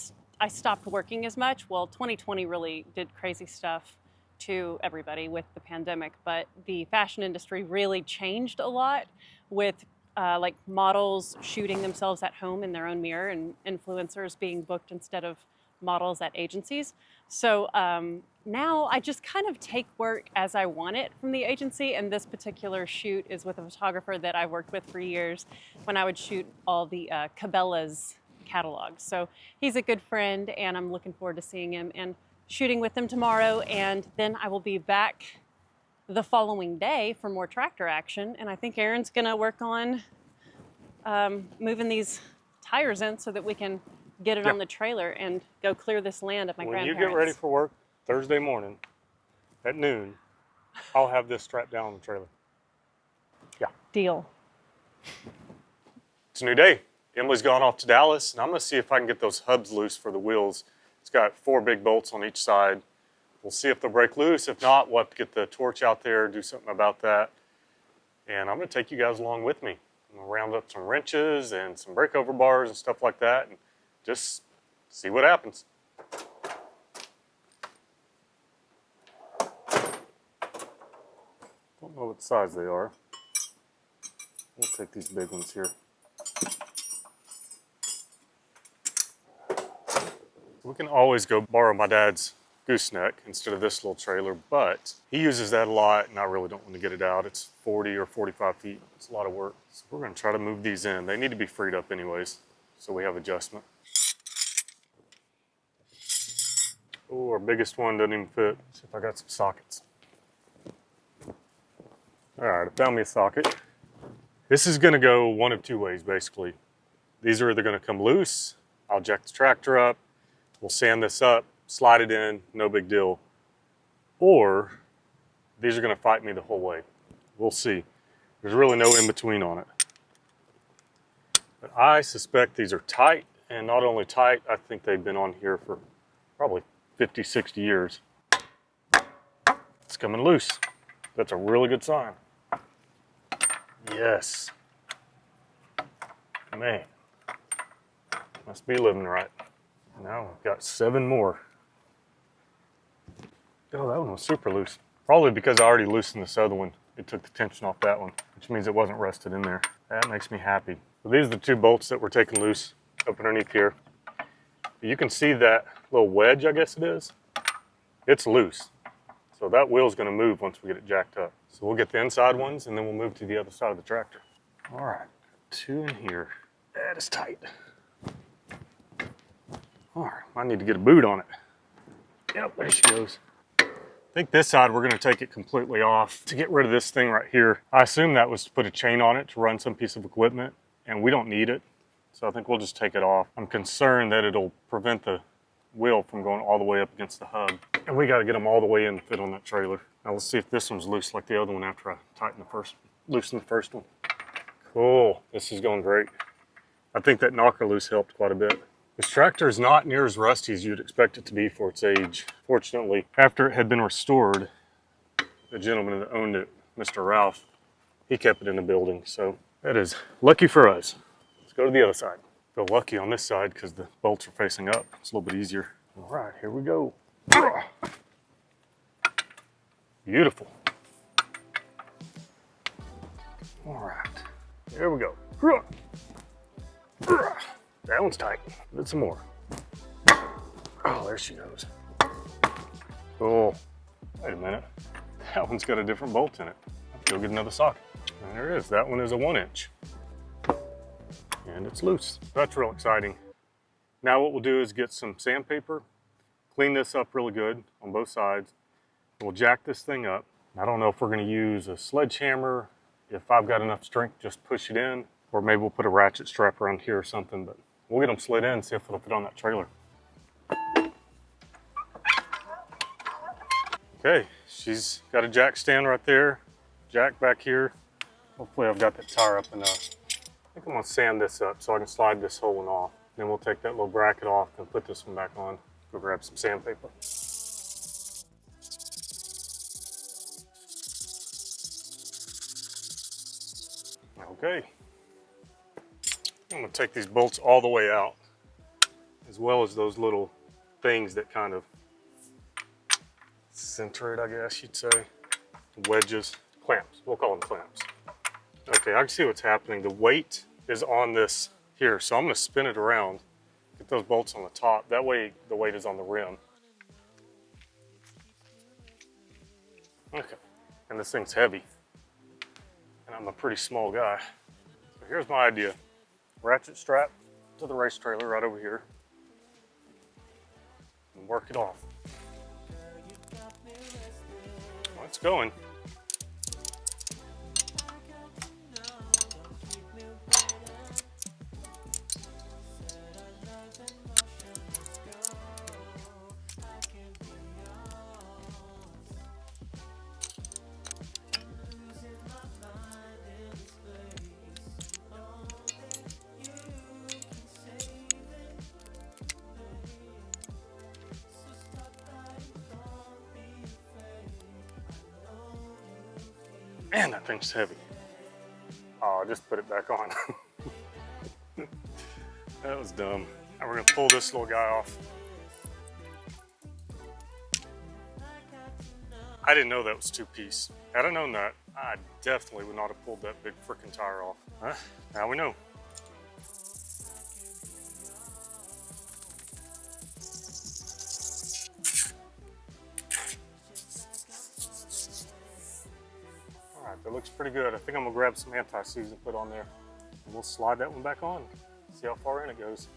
stopped working as much. Well, 2020 really did crazy stuff to everybody with the pandemic, but the fashion industry really changed a lot with like models shooting themselves at home in their own mirror and influencers being booked instead of models at agencies. So now I just kind of take work as I want it from the agency, and this particular shoot is with a photographer that I worked with for years when I would shoot all the Cabela's catalogs. So he's a good friend, and I'm looking forward to seeing him and shooting with him tomorrow, and then I will be back the following day for more tractor action. And I think Aaron's gonna work on moving these tires in so that we can get it on the trailer and go clear this land at my grandparents. When you get ready for work Thursday morning at noon, I'll have this strapped down on the trailer. Yeah. Deal. It's a new day. Emily's gone off to Dallas, and I'm going to see if I can get those hubs loose for the wheels. It's got 4 big bolts on each side. We'll see if they'll break loose. If not, we'll have to get the torch out there, do something about that. And I'm going to take you guys along with me. I'm going to round up some wrenches and some breakover bars and stuff like that, and just see what happens. Don't know what size they are. We'll take these big ones here. We can always go borrow my dad's gooseneck instead of this little trailer, but he uses that a lot and I really don't want to get it out. It's 40 or 45 feet. It's a lot of work. So we're going to try to move these in. They need to be freed up anyways, so we have adjustment. Oh, our biggest one doesn't even fit. Let's see if I got some sockets. All right, I found me a socket. This is going to go one of 2 ways, basically. These are either going to come loose. I'll jack the tractor up. We'll sand this up, slide it in, no big deal. Or these are going to fight me the whole way. We'll see. There's really no in-between on it. But I suspect these are tight, and not only tight, I think they've been on here for probably 50, 60 years. It's coming loose. That's a really good sign. Yes. Man. Must be living right. Now we've got 7 more. Oh, that one was super loose. Probably because I already loosened this other one. It took the tension off that one, which means it wasn't rusted in there. That makes me happy. So these are the 2 bolts that we're taking loose up underneath here. You can see that little wedge, I guess it is. It's loose. So that wheel's going to move once we get it jacked up. So we'll get the inside ones and then we'll move to the other side of the tractor. All right, 2 in here. That is tight. All right, I need to get a boot on it. Yep, there she goes. I think this side we're going to take it completely off to get rid of this thing right here. I assume that was to put a chain on it to run some piece of equipment, and we don't need it. So I think we'll just take it off. I'm concerned that it'll prevent the wheel from going all the way up against the hub. And we got to get them all the way in to fit on that trailer. Now let's see if this one's loose like the other one after I loosen the first one. Oh, this is going great. I think that knocker loose helped quite a bit. This tractor is not near as rusty as you'd expect it to be for its age. Fortunately, after it had been restored, the gentleman that owned it, Mr. Ralph, he kept it in the building. So that is lucky for us. Let's go to the other side. Feel lucky on this side because the bolts are facing up. It's a little bit easier. All right, here we go. Beautiful. All right, here we go. That one's tight. Let's some more. Oh, there she goes. Oh, wait a minute. That one's got a different bolt in it. Go get another socket. And there it is. That one is a 1-inch. And it's loose. That's real exciting. Now what we'll do is get some sandpaper, clean this up really good on both sides. We'll jack this thing up. I don't know if we're going to use a sledgehammer. If I've got enough strength, just push it in. Or maybe we'll put a ratchet strap around here or something. But we'll get them slid in and see if it'll fit on that trailer. Okay, she's got a jack stand right there. Jack back here. Hopefully I've got that tire up enough. I think I'm going to sand this up so I can slide this whole one off. Then we'll take that little bracket off and put this one back on. Go grab some sandpaper. Okay. I'm going to take these bolts all the way out, as well as those little things that kind of center it, I guess you'd say. Wedges, clamps. We'll call them clamps. Okay, I can see what's happening. The weight is on this here, so I'm going to spin it around, get those bolts on the top. That way the weight is on the rim. Okay, and this thing's heavy, and I'm a pretty small guy. So here's my idea. Ratchet strap to the race trailer right over here, and work it off. Well, it's going. Man, that thing's heavy. Oh, I just put it back on. That was dumb. Now we're gonna pull this little guy off. I didn't know that was 2-piece. Had I known that, I definitely would not have pulled that big frickin' tire off. Huh? Now we know. That looks pretty good. I think I'm gonna grab some anti-seize and put on there. And we'll slide that one back on. See how far in it goes.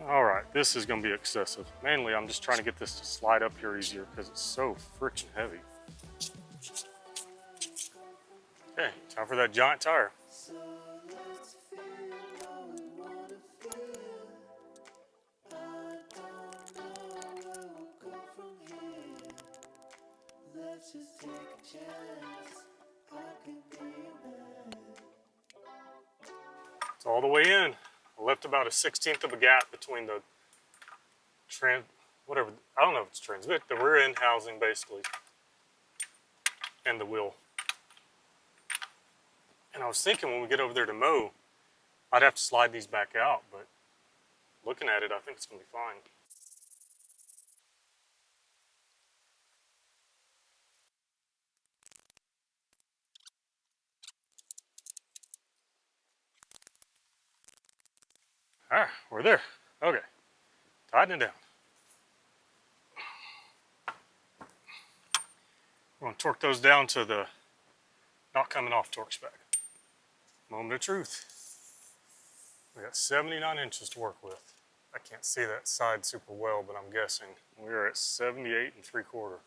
All right, this is gonna be excessive. Mainly, I'm just trying to get this to slide up here easier because it's so friction heavy. Okay, time for that giant tire. It's all the way in. I left about a 1/16 of a gap between the whatever, I don't know if it's transmit, the rear end housing basically, and the wheel. And I was thinking when we get over there to mow, I'd have to slide these back out, but looking at it, I think it's gonna be fine. All right, we're there. Okay, tighten it down. We're gonna torque those down to the not coming off torque spec. Moment of truth. We got 79 inches to work with. I can't see that side super well, but I'm guessing we're at 78 3/4.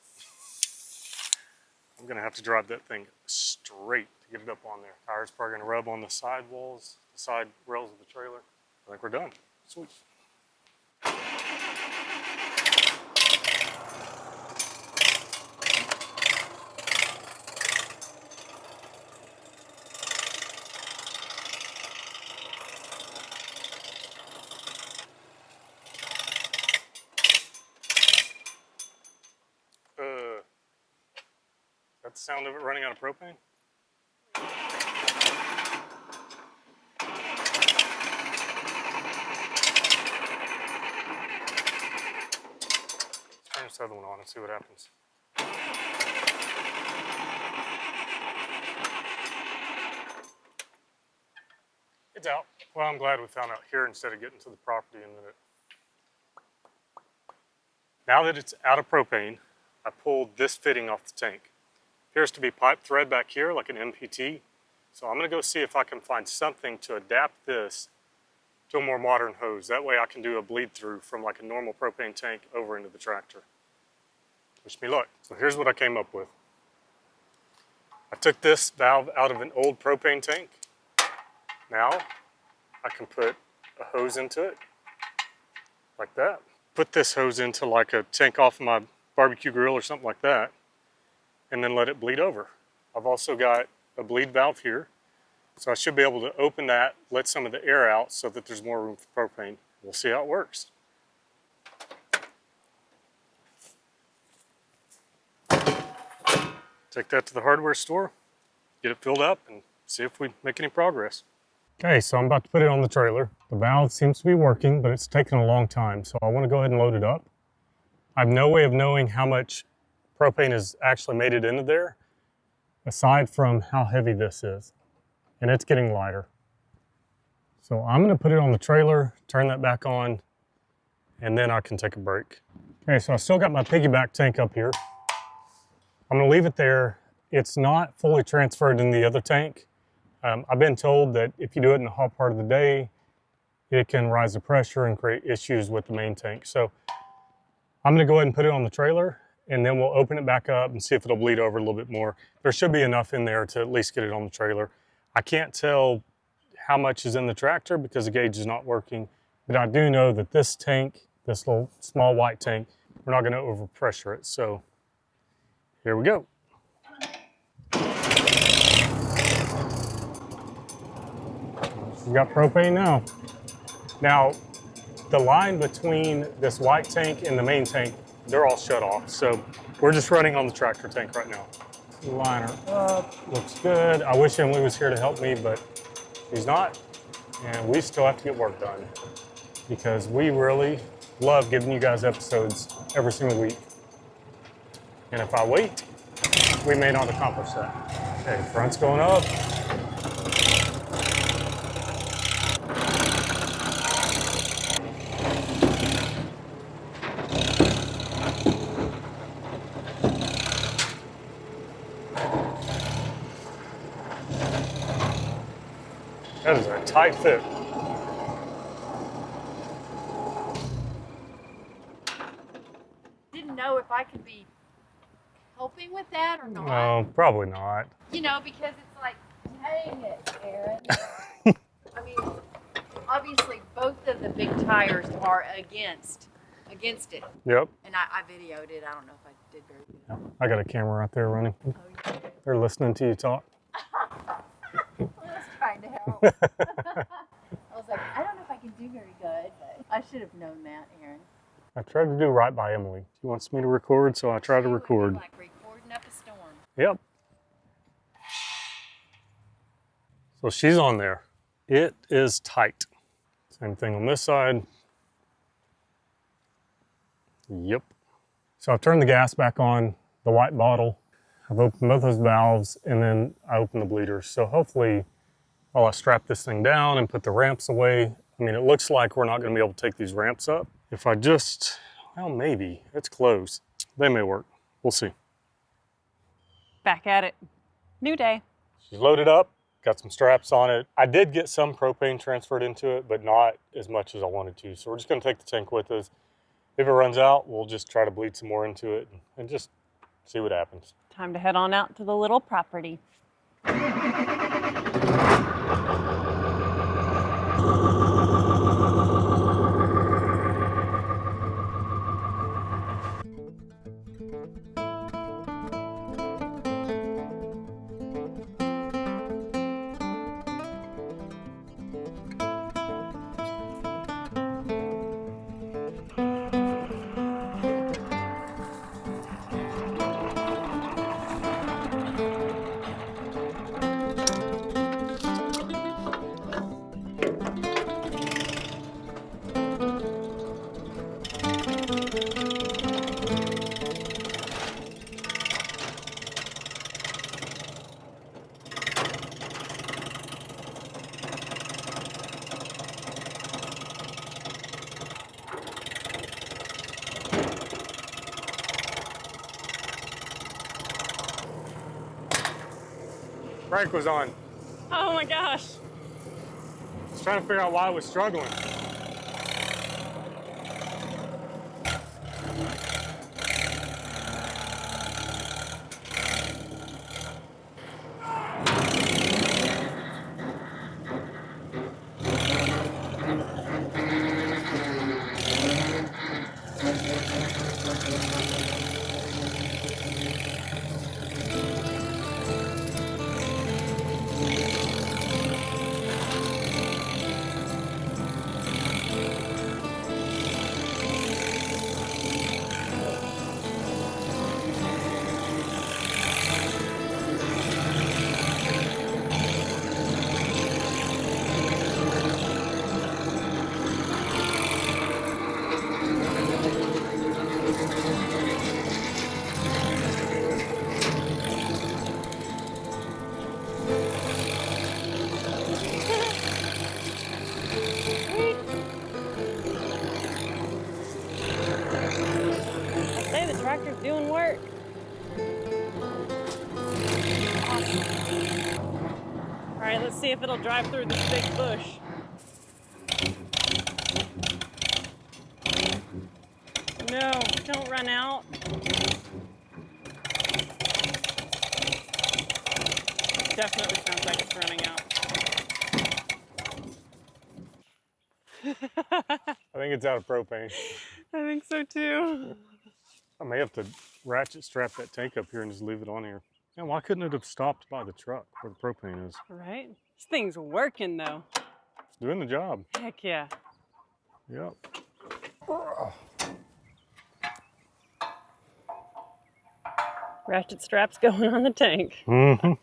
I'm gonna have to drive that thing straight to get it up on there. Tire's probably gonna rub on the side walls, the side rails of the trailer. I think we're done. Sweet. That's the sound of it running out of propane. Let's turn this other one on and see what happens. It's out. Well, I'm glad we found out here instead of getting to the property in a minute. Now that it's out of propane, I pulled this fitting off the tank. Appears to be pipe thread back here, like an MPT. So I'm gonna go see if I can find something to adapt this to a more modern hose. That way I can do a bleed through from like a normal propane tank over into the tractor. Wish me luck. So here's what I came up with. I took this valve out of an old propane tank. Now I can put a hose into it, like that. Put this hose into like a tank off of my barbecue grill or something like that, and then let it bleed over. I've also got a bleed valve here, so I should be able to open that, let some of the air out so that there's more room for propane. We'll see how it works. Take that to the hardware store, get it filled up, and see if we make any progress. Okay, so I'm about to put it on the trailer. The valve seems to be working, but it's taken a long time, so I want to go ahead and load it up. I have no way of knowing how much propane has actually made it into there, aside from how heavy this is. And it's getting lighter. So I'm going to put it on the trailer, turn that back on, and then I can take a break. Okay, so I still got my piggyback tank up here. I'm going to leave it there. It's not fully transferred in the other tank. I've been told that if you do it in the hot part of the day, it can rise the pressure and create issues with the main tank. So I'm going to go ahead and put it on the trailer, and then we'll open it back up and see if it'll bleed over a little bit more. There should be enough in there to at least get it on the trailer. I can't tell how much is in the tractor because the gauge is not working, but I do know that this tank, this little small white tank, we're not going to overpressure it. So here we go. We've got propane now. Now, the line between this white tank and the main tank, they're all shut off. So we're just running on the tractor tank right now. Liner up, looks good. I wish Emily was here to help me, but she's not. And we still have to get work done because we really love giving you guys episodes every single week. And if I wait, we may not accomplish that. Okay, front's going up. That is a tight fit. Didn't know if I could be helping with that or not. No, probably not. You know, because it's like, dang it, Aaron. I mean, obviously both of the big tires are against it. Yep. And I videoed it. I don't know if I did very good. I got a camera out there running. Oh, you did. They're listening to you talk. I was trying to help. I was like, I don't know if I can do very good, but I should have known that, Aaron. I tried to do right by Emily. She wants me to record, so I try to record. Like recording up a storm. Yep. So she's on there. It is tight. Same thing on this side. Yep. So I've turned the gas back on, the white bottle. I've opened both those valves, and then I opened the bleeders. So hopefully, while I strap this thing down and put the ramps away, I mean, it looks like we're not going to be able to take these ramps up. If I just, well, maybe. It's closed. They may work. We'll see. Back at it. New day. She's loaded up, got some straps on it. I did get some propane transferred into it, but not as much as I wanted to. So we're just going to take the tank with us. If it runs out, we'll just try to bleed some more into it and just see what happens. Time to head on out to the little property. brake was on. Oh my gosh. I was trying to figure out why it was struggling. Say the tractor's doing work. Awesome. All right, let's see if it'll drive through this big bush. No, don't run out. Definitely sounds like it's running out. I think it's out of propane. I think so too. I may have to ratchet strap that tank up here and just leave it on here. Yeah, why couldn't it have stopped by the truck where the propane is? Right? This thing's working though. It's doing the job. Heck yeah. Yep. Ratchet straps going on the tank. Mm-hmm.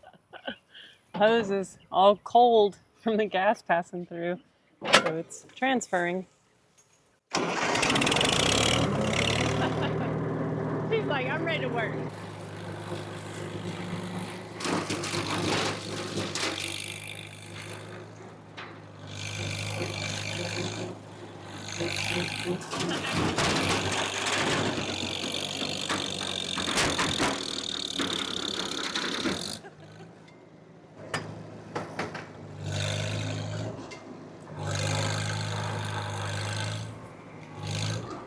Hose is all cold from the gas passing through, so it's transferring. He's like, I'm ready to work.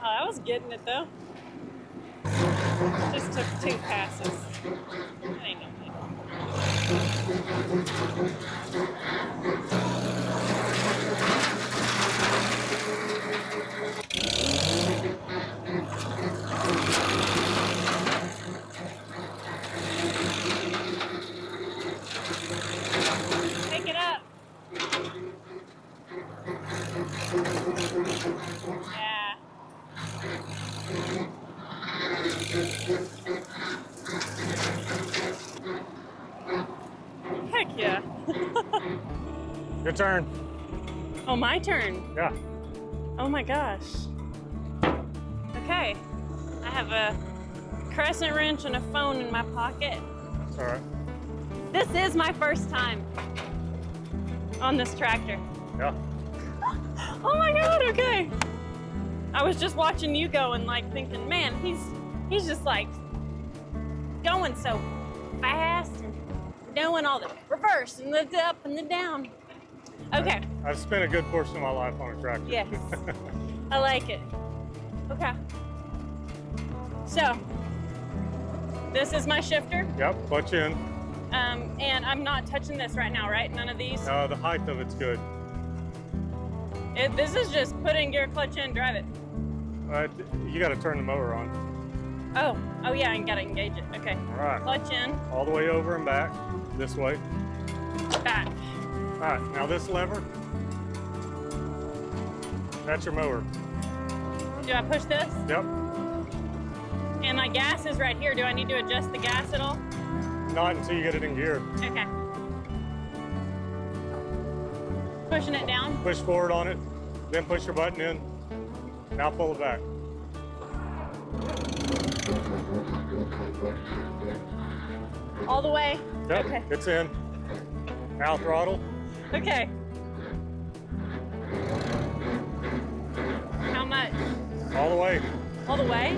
Oh, I was getting it though. Just took 2 passes. That ain't no big. Pick it up. Yeah. Heck yeah. Your turn. Oh, my turn. Yeah. Oh my gosh. Okay. I have a crescent wrench and a phone in my pocket. It's all right. This is my first time on this tractor. Yeah. Oh my God, okay. I was just watching you go and like thinking, man, he's just like going so fast and knowing all the reverse and the up and the down. Okay. I've spent a good portion of my life on a tractor. Yes. I like it. Okay. So, this is my shifter. Yep, clutch in. And I'm not touching this right now, right? None of these? The height of it's good. This is just put in gear, clutch in, drive it. You got to turn the mower on. Oh yeah, I gotta engage it. Okay. All right. Clutch in, All the way over and back, this way. back. All right, now this lever, that's your mower. Do I push this? Yep. And my gas is right here. Do I need to adjust the gas at all? Not until you get it in gear. Okay. Pushing it down. Push forward on it, then push your button in. Now pull it back. All the way? Yep, Okay. it's in. Now throttle. Okay. How much? All the way. All the way?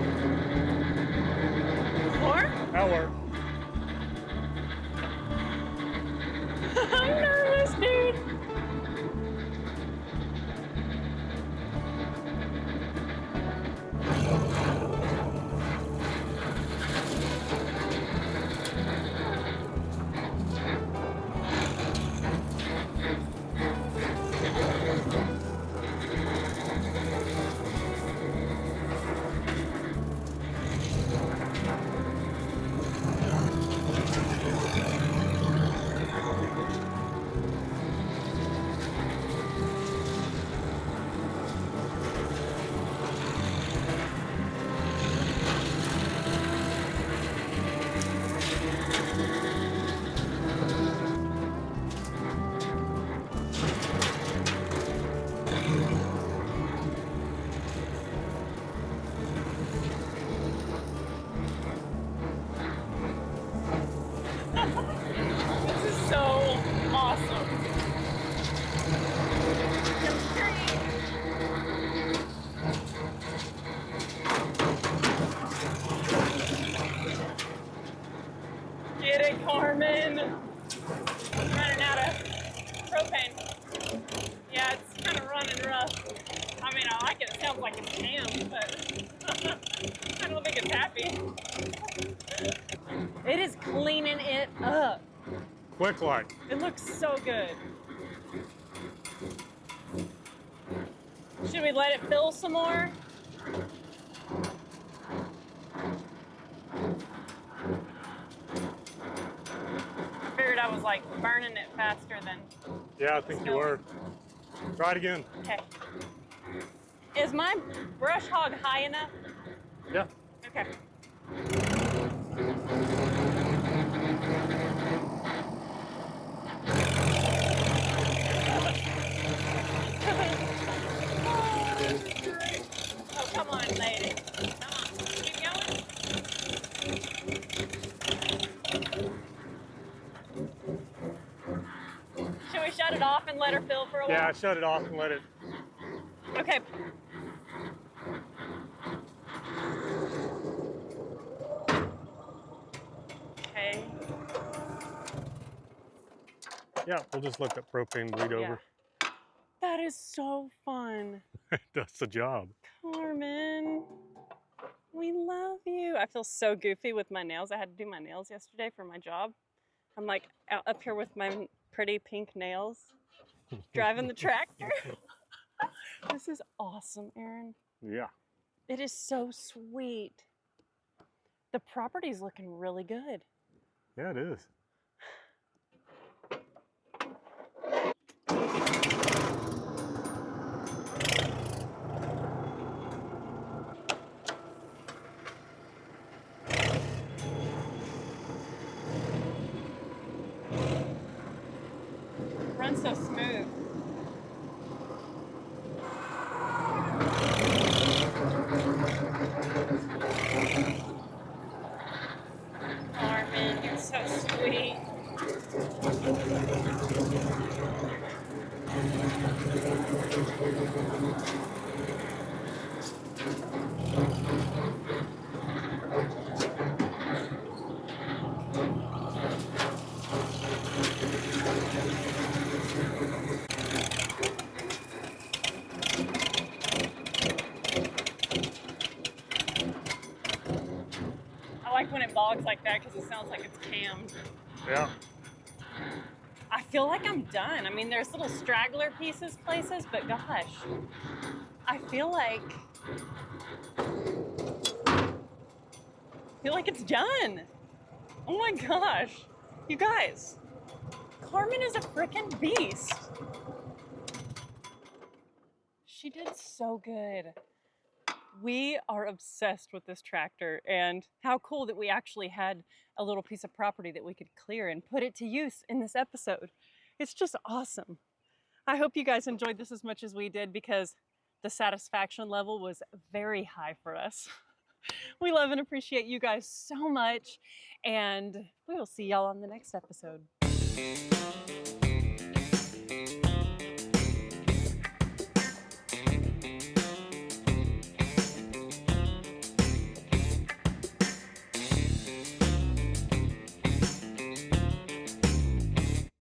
More? That'll work. This is so awesome. Get it, Carmen. Running out of propane. Yeah, it's kind of running rough. I mean, I like it. It sounds like it's jammed, but I don't think it's happy. It is cleaning it up. Quick like. It looks so good. Should we let it fill some more? I figured I was like burning it faster than. Yeah, I think you were. Try it again. Okay. Is my brush hog high enough? Yeah. Okay. Oh, come on, lady. Come on. Keep going. Should we shut it off and let her fill for a while? Yeah, shut it off and let it. Okay. Okay. Yeah, we'll just let that propane bleed over. That is so fun. That's the job. Carmen, we love you. I feel so goofy with my nails. I had to do my nails yesterday for my job. I'm like out up here with my pretty pink nails, driving the tractor. This is awesome, Aaron. Yeah. It is so sweet. The property's looking really good. Yeah, it is. Runs so smooth. Carmen, you're so sweet. I like when it bogs like that because it sounds like it's cammed. Yeah. I feel like I'm done. I mean, there's little straggler places, but gosh, I feel like it's done. Oh my gosh, you guys, Carmen is a freaking beast. She did so good. We are obsessed with this tractor, and how cool that we actually had a little piece of property that we could clear and put it to use in this episode. It's just awesome. I hope you guys enjoyed this as much as we did because the satisfaction level was very high for us. We love and appreciate you guys so much, and we will see y'all on the next episode.